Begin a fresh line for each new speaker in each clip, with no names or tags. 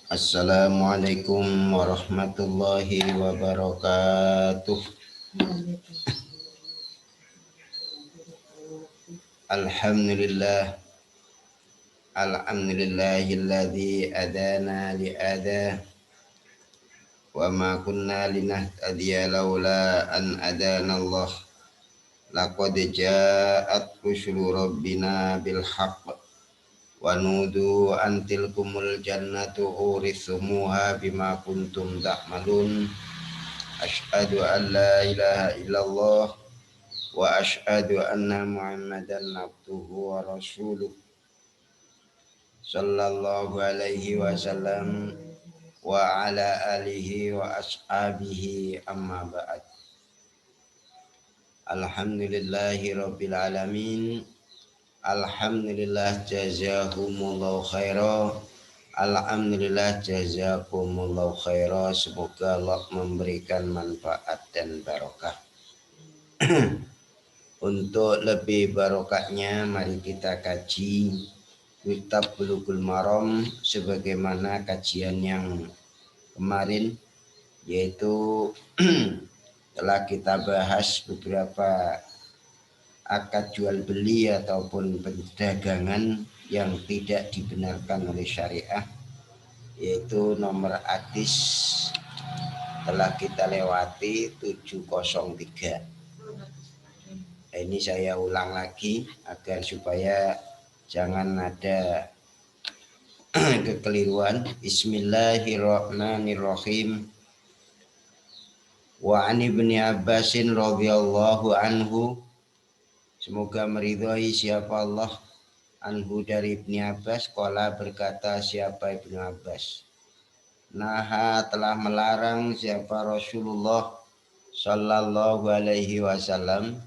Assalamualaikum warahmatullahi wabarakatuh. Alhamdulillah. Alhamdulillahilladzi adana li'adah wa ma kunna linahtadiya laula an adana Allah. Laqad ja'at rusulu rabbina bil haqq wa nudu an tilkumul jannatu urithumuha bima kuntum ta'malun. Asyhadu an la ilaha illallah wa asyhadu anna Muhammadan abduhu wa rasuluh sallallahu alaihi wasallam wa ala alihi wa ashabihi amma ba'd. Alhamdulillahi rabbil alamin. Alhamdulillah jazakumullahu khaira. Alhamdulillah jazakumullahu khaira. Semoga Allah memberikan manfaat dan barokah. Untuk lebih barokahnya mari kita kaji kitab Bulughul Maram sebagaimana kajian yang kemarin, yaitu telah kita bahas beberapa akad jual beli ataupun perdagangan yang tidak dibenarkan oleh syariah, yaitu nomor hadis telah kita lewati 703. Ini saya ulang lagi agar supaya jangan ada kekeliruan. Bismillahirrahmanirrahim. Wa an ibni Abbasin radhiyallahu anhu, semoga meridhai siapa Allah, anhu dari Ibni Abbas, qala berkata siapa Ibnu Abbas, naha telah melarang siapa Rasulullah sallallahu alaihi wasallam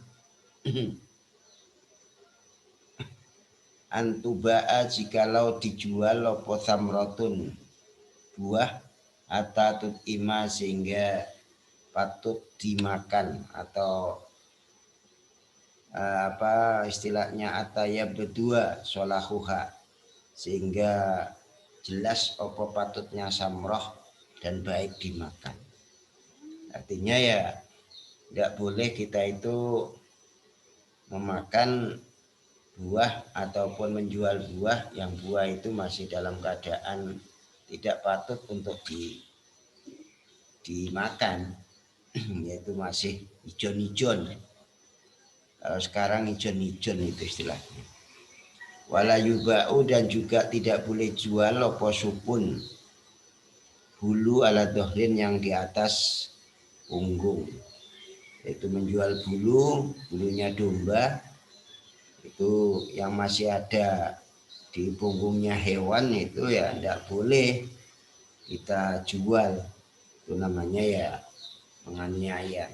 antuba'a jikalau dijual apa samratun buah atatut ima sehingga patut dimakan, atau apa istilahnya ataya berdua solahuha sehingga jelas apa patutnya samroh dan baik dimakan. Artinya ya tidak boleh kita itu memakan buah ataupun menjual buah yang buah itu masih dalam keadaan tidak patut untuk dimakan, yaitu masih ijon-ijon. Kalau sekarang ijon-ijon itu istilahnya. Wala yuba'u, dan juga tidak boleh jual apa supun bulu ala dohrin yang di atas punggung, yaitu menjual bulunya domba itu yang masih ada di punggungnya hewan, itu ya tidak boleh kita jual. Itu namanya ya menganiaya.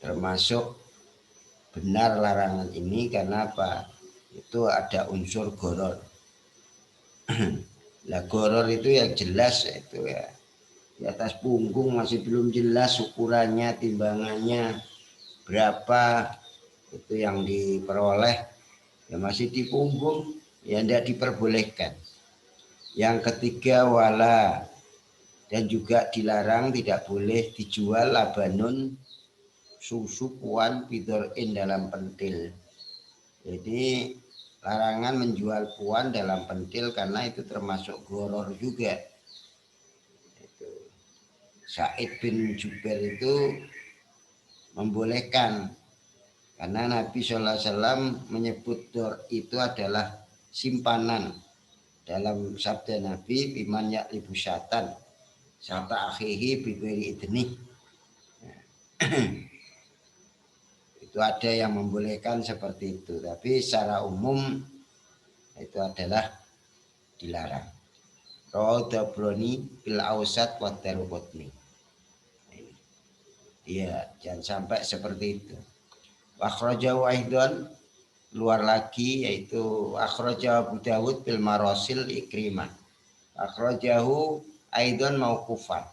Termasuk benar larangan ini karena apa? Itu ada unsur goror. Lah goror itu ya jelas itu ya. Di atas punggung masih belum jelas ukurannya, timbangannya berapa, itu yang diperoleh ya masih di punggung, ya tidak diperbolehkan. Yang ketiga wala, dan juga dilarang tidak boleh dijual labanun susu puan bidorin dalam pentil. Jadi larangan menjual puan dalam pentil karena itu termasuk goror juga. Itu Sa'id bin Jubair itu membolehkan karena Nabi SAW menyebut dor itu adalah simpanan. Dalam sabda Nabi, biman ya'libu syatan sata akhihi biberi idnih, Itu ada yang membolehkan seperti itu, tapi secara umum itu adalah dilarang. Rawahu Tabrani fil Awsat wa Daruqutni. Iya, jangan sampai seperti itu. Wa akhrajahu aidan, luar lagi, yaitu akhrajahu Abu Dawud fil Marasil Ikrimah. Akhrajahu aidan mauqufan.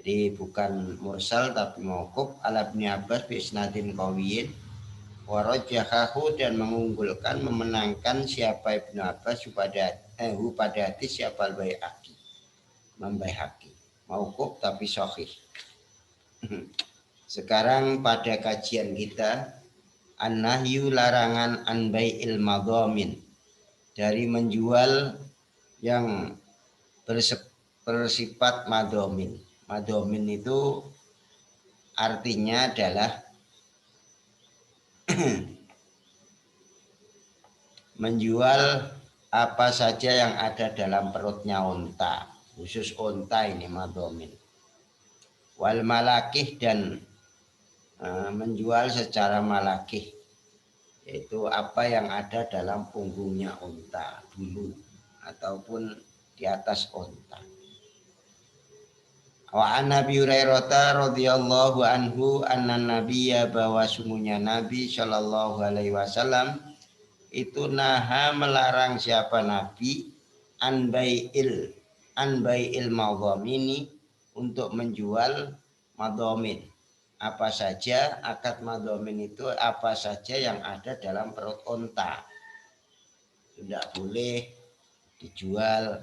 Jadi bukan mursal tapi mauquf ala Ibnu Abbas bi isnadin qawiyyin. Wa rajjahahu, dan mengunggulkan, memenangkan siapa Ibnu Abbas pada hadis siapa al-Baihaqi. Membaihaqi. Mauquf tapi sahih. Sekarang pada kajian kita, an-nahyu, larangan an bai'il madhamin, dari menjual yang bersifat madhamin. Madhamin itu artinya adalah menjual apa saja yang ada dalam perutnya unta, khusus unta ini madhamin. Wal malakih, dan menjual secara malakih, yaitu apa yang ada dalam punggungnya unta dulu ataupun di atas unta. Wa an Nabi Hurairah radhiyallahu anhu anna nabiyya, bahwa sungguhnya Nabi sallallahu alaihi wasallam itu naha, melarang siapa Nabi, an bai'il madhamini, untuk menjual madhamin. Apa saja, akad madhamin itu apa saja yang ada dalam perut unta. Tidak boleh dijual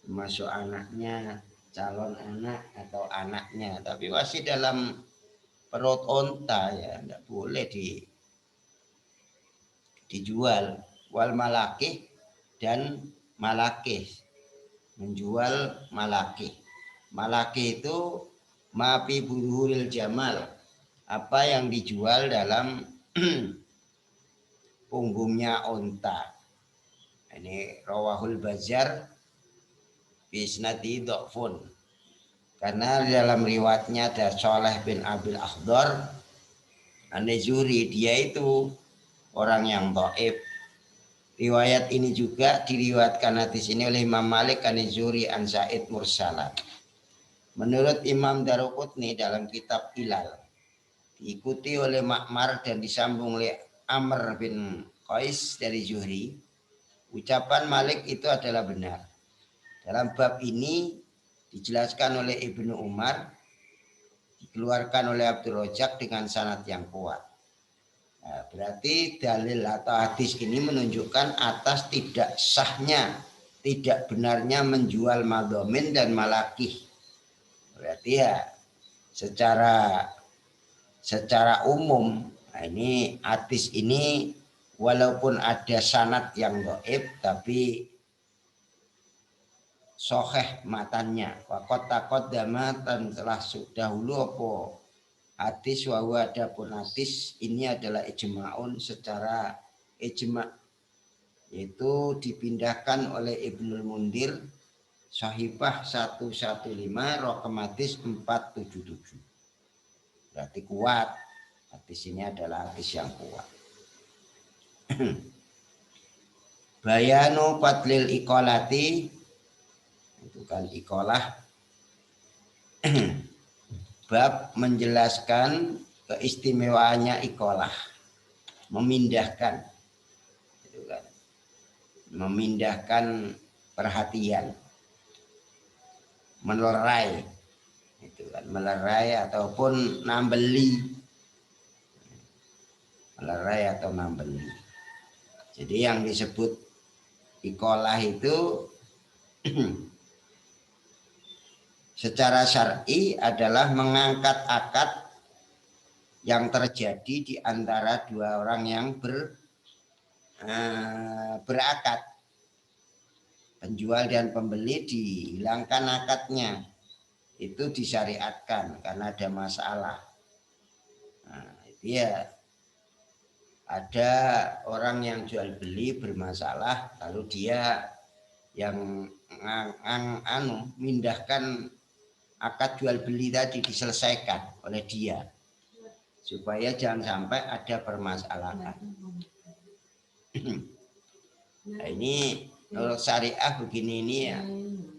termasuk anaknya, calon anak atau anaknya, tapi masih dalam perut unta, ya tidak boleh dijual. Wal malakih, dan malakih, menjual malakih. Malakih itu mafi buhuril jamal, apa yang dijual dalam punggungnya unta. Ini rawahul Bazzar bisnadi dhafun, karena dalam riwayatnya ada Shalih bin Abil Akhdar an-Zuhri, dia itu orang yang dhaif. Riwayat ini juga diriwayatkan hadis ini oleh Imam Malik an-Zuhri an Sa'id mursalan. Menurut Imam Daruqutni dalam kitab Ilal, diikuti oleh Ma'mar dan disambung oleh Amr bin Qais dari Zuhri, ucapan Malik itu adalah benar. Dalam bab ini dijelaskan oleh Ibnu Umar, dikeluarkan oleh Abdul Razak dengan sanad yang kuat. Nah, berarti dalil atau hadis ini menunjukkan atas tidak sahnya, tidak benarnya menjual madhamin dan malakih. Berarti ya secara umum, nah ini hadis ini walaupun ada sanad yang dhaif tapi sahih matannya. Waqat taqaddama, dan telah dahulu apa hadis, wa adapun hadis ini adalah ijma'un, secara ijma', yaitu dipindahkan oleh Ibnul Mundir Sahifah 115 raqam hadis 477. Berarti kuat, hadis ini adalah hadis yang kuat. Bayanu fadlil iqalati, itu kan iqalah, bab menjelaskan keistimewaannya iqalah, memindahkan, itu kan, memindahkan perhatian, melerai, itu kan, melerai ataupun nambeli, melerai atau nambeli. Jadi yang disebut iqalah itu secara syar'i adalah mengangkat akad yang terjadi di antara dua orang yang berakad. Penjual dan pembeli dihilangkan akadnya, itu disyariatkan karena ada masalah. Nah, itu ya, ada orang yang jual beli bermasalah, lalu dia yang mindahkan akad jual beli tadi diselesaikan oleh dia supaya jangan sampai ada permasalahan. Nah, ini menurut syariah begini ini ya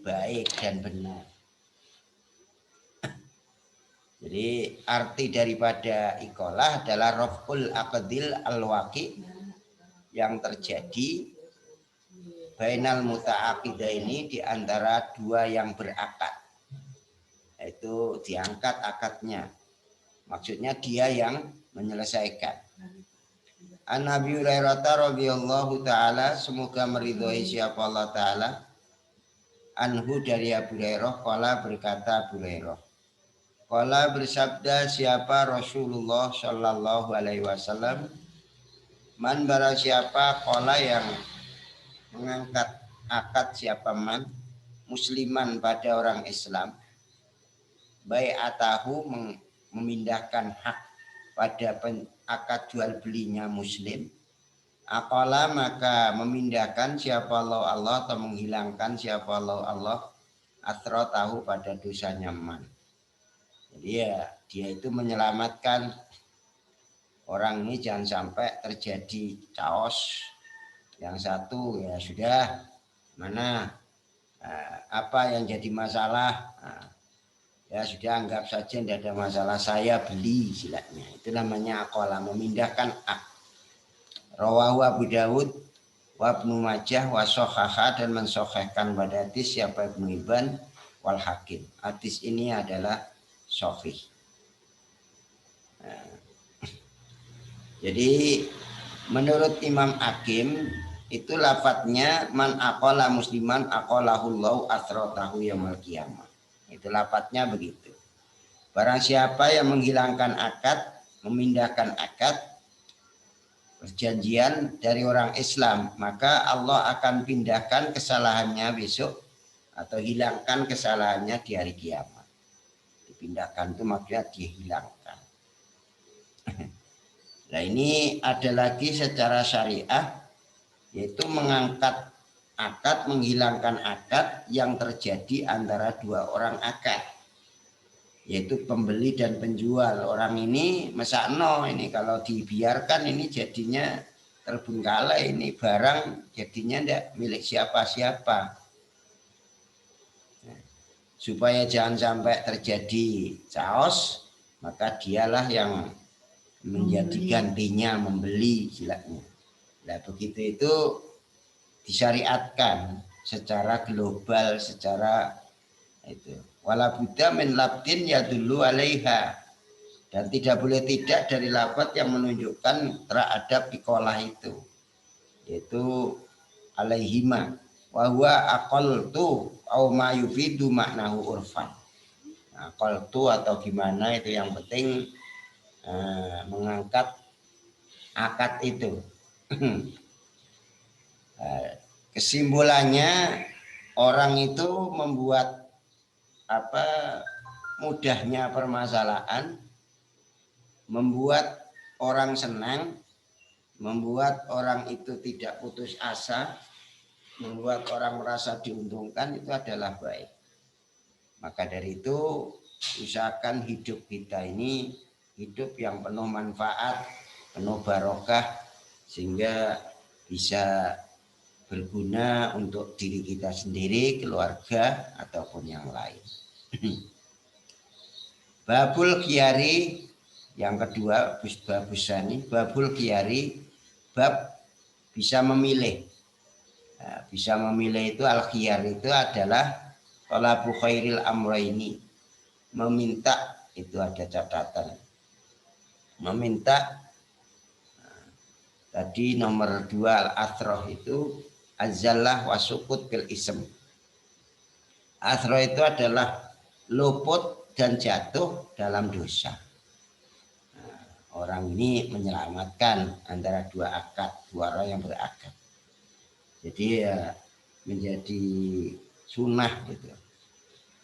baik dan benar. Jadi arti daripada ikolah adalah raf'ul aqdil al-waqi yang terjadi bainal muta'aqidaini di antara dua yang berakad. Itu diangkat akadnya. Maksudnya dia yang menyelesaikan. An Abi Hurairah radhiyallahu taala, semoga meridhoi siapa Allah taala, anhu dari Abu Hurairah, qala berkata Abu Hurairah, qala bersabda siapa Rasulullah sallallahu alaihi wasallam, man barang siapa qala yang mengangkat akad siapa man musliman pada orang Islam, bai'atahu memindahkan hak pada akad jual belinya muslim, aqala maka memindahkan siapa Allah atau menghilangkan siapa Allah athro tahu pada dosanya man. Jadi ya dia itu menyelamatkan orang ini jangan sampai terjadi chaos. Yang satu ya sudah mana apa yang jadi masalah, ya sudah anggap saja tidak ada masalah, saya beli silanya. Itu namanya aqala, memindahkan ak. Rawahu Abu Dawud wa Ibnu Majah wa sahhaha, dan mensahihkan pada hadis siapa Ibnu Hibban wal Hakim. Hadis ini adalah sahih. Jadi menurut Imam Hakim itu lafadznya man aqala musliman aqalahullahu asrotahu yaumil qiyamah. Itu lafadznya begitu. Barang siapa yang menghilangkan akad, memindahkan akad perjanjian dari orang Islam, maka Allah akan pindahkan kesalahannya besok atau hilangkan kesalahannya di hari kiamat. Dipindahkan itu maksudnya dihilangkan. Nah ini ada lagi secara syariah, yaitu mengangkat akad, menghilangkan akad yang terjadi antara dua orang akad, yaitu pembeli dan penjual. Orang ini mesakno, ini kalau dibiarkan ini jadinya terbengkalai, ini barang jadinya tidak milik siapa-siapa. Nah, supaya jangan sampai terjadi chaos, maka dialah yang menjadi gantinya, membeli silanya. Nah begitu itu disyariatkan secara global, secara itu wala budda min labdin yadullu alaiha, dan tidak boleh tidak dari lafaz yang menunjukkan terhadap ikolah itu, yaitu alaihima wa huwa aqaltu au ma yufidu maknahu urfan. Aqaltu atau gimana itu yang penting mengangkat akad itu. Kesimpulannya orang itu membuat mudahnya permasalahan, membuat orang senang, membuat orang itu tidak putus asa, membuat orang merasa diuntungkan, itu adalah baik. Maka dari itu usahakan hidup kita ini hidup yang penuh manfaat, penuh barokah, sehingga bisa berguna untuk diri kita sendiri, keluarga, ataupun yang lain. Babul khiyari yang kedua, babusani, babul khiyari, bab bisa memilih. Nah, bisa memilih itu al-khiyar itu adalah talabu khairil amraini, meminta, itu ada catatan. Meminta, tadi nomor 2 al-athroh itu azallah wa sukut bil ism. Athroh itu adalah luput dan jatuh dalam dosa. Nah, orang ini menyelamatkan antara dua akad, dua orang yang berakad. Jadi ya menjadi sunnah gitu.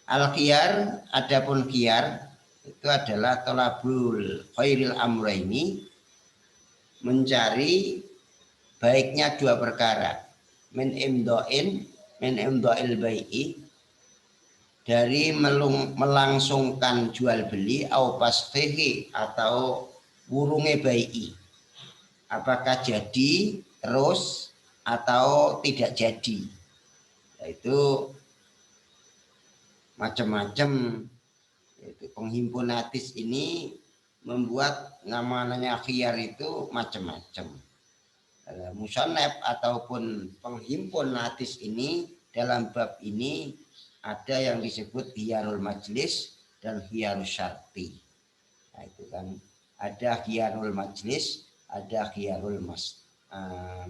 Al-khiyar, adapun khiyar itu adalah tolabul khairil amraini, mencari baiknya dua perkara, min imdo'il bai'i, dari melangsungkan jual beli au pasfihi atau wurunge bai'i. Apakah jadi terus atau tidak jadi. Itu macam-macam. Penghimpun hadis ini membuat namanya khiyar itu macam-macam. Musannaf ataupun penghimpun hadis ini dalam bab ini ada yang disebut khiyarul majlis dan khiyarul syarti. Nah, itu kan ada khiyarul majlis, ada khiyarul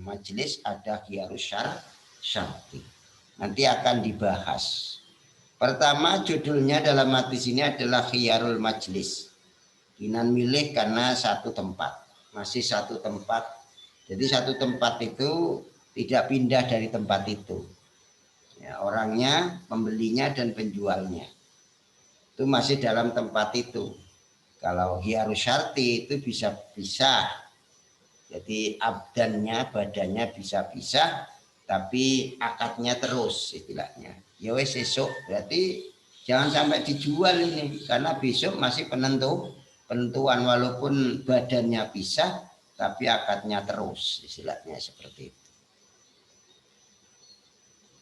majlis, ada khiyarul syarti. Nanti akan dibahas. Pertama judulnya dalam hadis ini adalah khiyarul majlis. Kinan milih karena satu tempat, masih satu tempat. Jadi satu tempat itu tidak pindah dari tempat itu. Ya, orangnya, pembelinya dan penjualnya itu masih dalam tempat itu. Kalau khiyarul syarti itu bisa pisah. Jadi abdannya, badannya bisa pisah, tapi akadnya terus istilahnya. Ya wes esok berarti jangan sampai dijual ini karena besok masih penentuan walaupun badannya pisah tapi akadnya terus istilahnya seperti itu.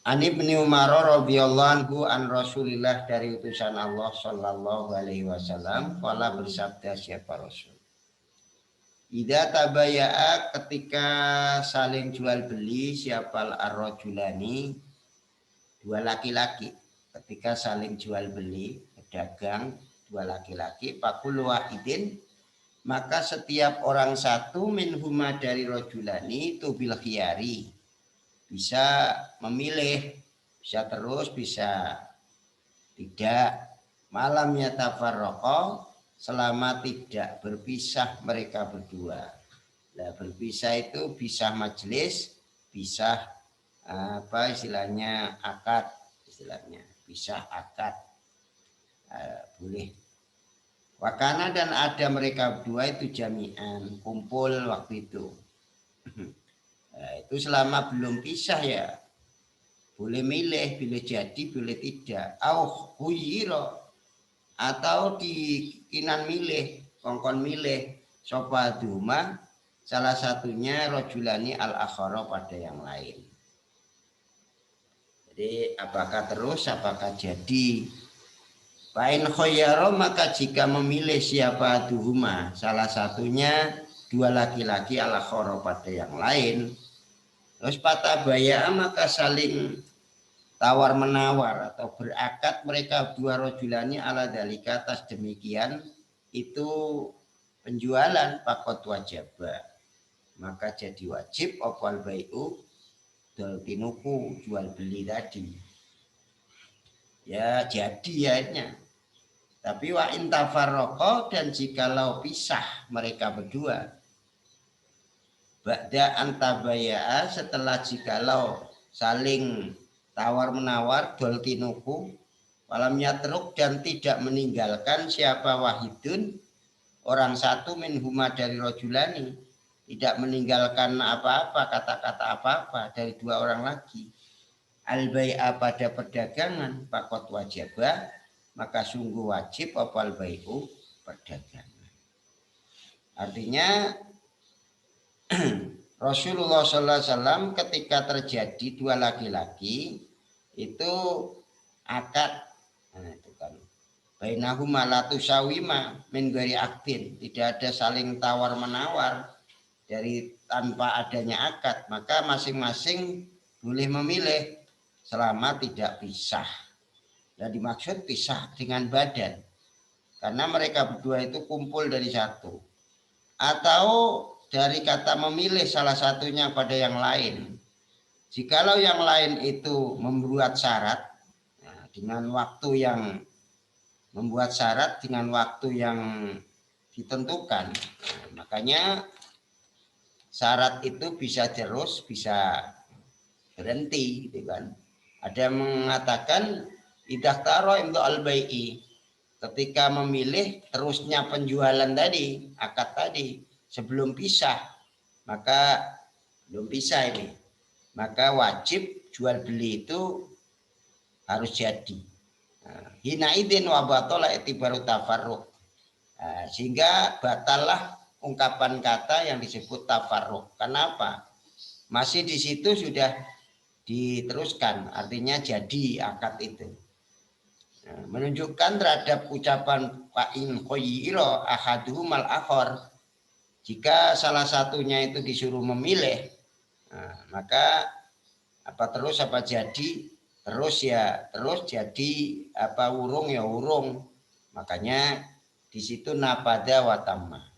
Ani bin Umar radhiyallahu anhu an Rasulillah dari utusan Allah sallallahu alaihi wasallam qala bersabda siapa Rasul. Idza tabaya'a ketika saling jual beli siapal ar-rajulani dua laki-laki ketika saling jual beli pedagang dua laki-laki pakul wahidin maka setiap orang satu minhuma dari rajulani itu bil khiyari bisa memilih bisa terus bisa tidak malamnya tafarraqa selama tidak berpisah mereka berdua. Nah, berpisah itu pisah majelis pisah apa istilahnya akad istilahnya pisah akad boleh wakana dan ada mereka berdua itu jami'an kumpul waktu itu. Nah, itu selama belum pisah ya boleh milih boleh jadi boleh tidak huyiro atau dikinan milih kongkon milih sopa duma salah satunya rojulani al-akhara pada yang lain. Jadi apakah terus, apakah jadi? Fa'in khoyaro maka jika memilih siapa duhuma, salah satunya dua laki-laki ala khoro pada yang lain. Terus patabaya maka saling tawar menawar atau berakad mereka dua rojulani ala dalika atas demikian itu penjualan pakot wajibah. Maka jadi wajib opal bai'u tinuku jual beli tadi ya jadi ya. Tapi wa intafarroko dan jikalau pisah mereka berdua ba'da antabaya'a setelah jikalau saling tawar menawar tinuku walam yatruk dan tidak meninggalkan siapa wahidun orang satu minhuma dari rojulani tidak meninggalkan apa-apa, kata-kata apa-apa dari dua orang lagi. Al-bai'a pada perdagangan, pakot wajibah, maka sungguh wajib apa al-bai'u perdagangan. Artinya Rasulullah SAW ketika terjadi dua laki-laki itu akad, nah itu kan bainahuma la tusawima min ghairi aktin, tidak ada saling tawar menawar dari tanpa adanya akad, maka masing-masing boleh memilih selama tidak pisah. Dan dimaksud pisah dengan badan karena mereka berdua itu kumpul dari satu atau dari kata memilih salah satunya pada yang lain. Jikalau yang lain itu membuat syarat dengan waktu yang membuat syarat dengan waktu yang ditentukan, makanya syarat itu bisa terus, bisa berhenti, gitu kan. Ada yang mengatakan idah taro untuk al-bai'i, ketika memilih terusnya penjualan tadi, akad tadi, sebelum pisah, maka belum pisah ini, maka wajib jual beli itu harus jadi. Hina idin wa batala itibaru tafarruq. Sehingga batallah ungkapan kata yang disebut tafarruq. Kenapa? Masih di situ sudah diteruskan, artinya jadi akad itu. Menunjukkan terhadap ucapan fa in khayyira ahaduhumal akhar, jika salah satunya itu disuruh memilih, maka terus jadi urung ya urung, makanya di situ napada watamma.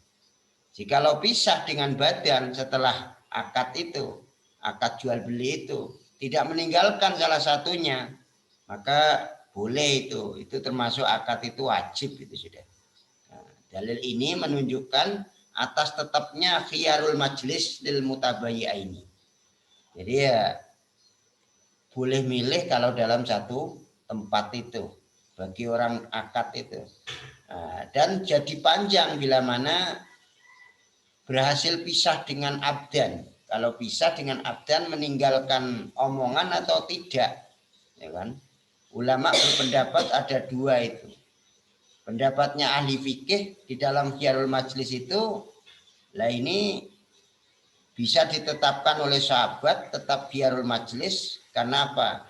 Jikalau pisah dengan badan setelah akad itu, akad jual beli itu tidak meninggalkan salah satunya, maka boleh itu termasuk akad itu wajib itu sudah. Dalil ini menunjukkan atas tetapnya khiyarul majlis lil mutabayyi'aini. Jadi ya boleh milih kalau dalam satu tempat itu bagi orang akad itu. Dan jadi panjang bila mana berhasil pisah dengan abdan. Kalau pisah dengan abdan meninggalkan omongan atau tidak, ya kan? Ulama berpendapat ada dua itu. Pendapatnya ahli fikih di dalam khiyarul majlis itu, lah ini bisa ditetapkan oleh sahabat tetap khiyarul majlis. Karena apa?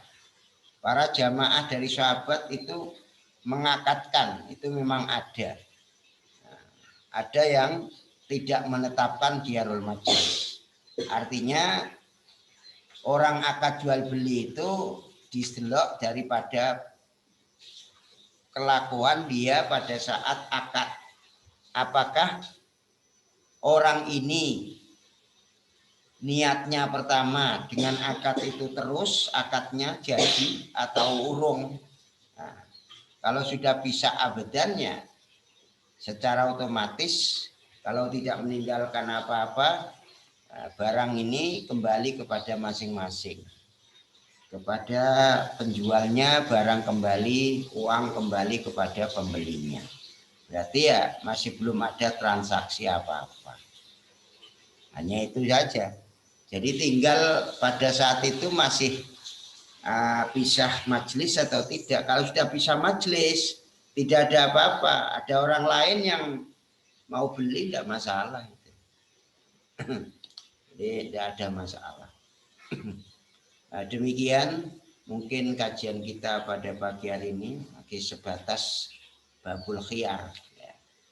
Para jamaah dari sahabat itu mengakatkan, itu memang ada. Ada yang tidak menetapkan khiyarul majlis. Artinya orang akad jual beli itu diselok daripada kelakuan dia pada saat akad. Apakah orang ini niatnya pertama dengan akad itu terus akadnya jadi atau urung. Kalau sudah bisa abadannya, secara otomatis kalau tidak meninggalkan apa-apa, barang ini kembali kepada masing-masing. Kepada penjualnya barang kembali, uang kembali kepada pembelinya. Berarti ya masih belum ada transaksi apa-apa. Hanya itu saja. Jadi tinggal pada saat itu masih pisah majelis atau tidak. Kalau sudah pisah majelis, tidak ada apa-apa. Ada orang lain yang mau beli, tidak masalah. Jadi tidak ada masalah. Demikian mungkin kajian kita pada pagi hari ini lagi sebatas babul khiyar.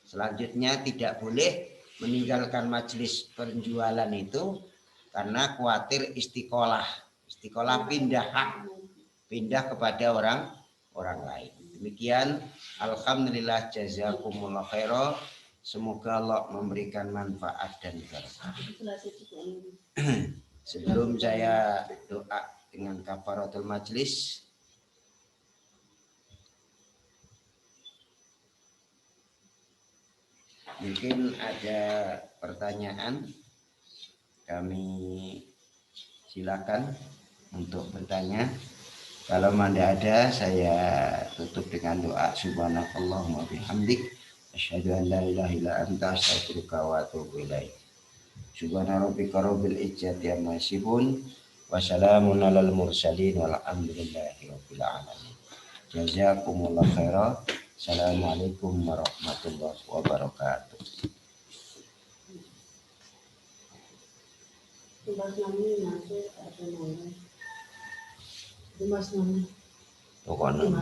Selanjutnya tidak boleh meninggalkan majelis penjualan itu karena khawatir istiqolah pindah hak, pindah kepada orang lain. Demikian, alhamdulillah jazakumullah khairan. Semoga Allah memberikan manfaat dan berkah. Sebelum saya doa dengan kafaratul majlis, mungkin ada pertanyaan, kami silakan untuk bertanya. Kalau tidak ada, saya tutup dengan doa. Subhanakallahumma bihamdik, asyhadu an la ilaha illa anta, astaghfiruka wa atubu ilaik. Subhana rabbika rabbil izzati amma yasifun, wa salamun alal mursalin, walhamdulillahi rabbil alamin. Jazakumullah khairan. Assalamualaikum warahmatullahi wabarakatuh. Pokoknya.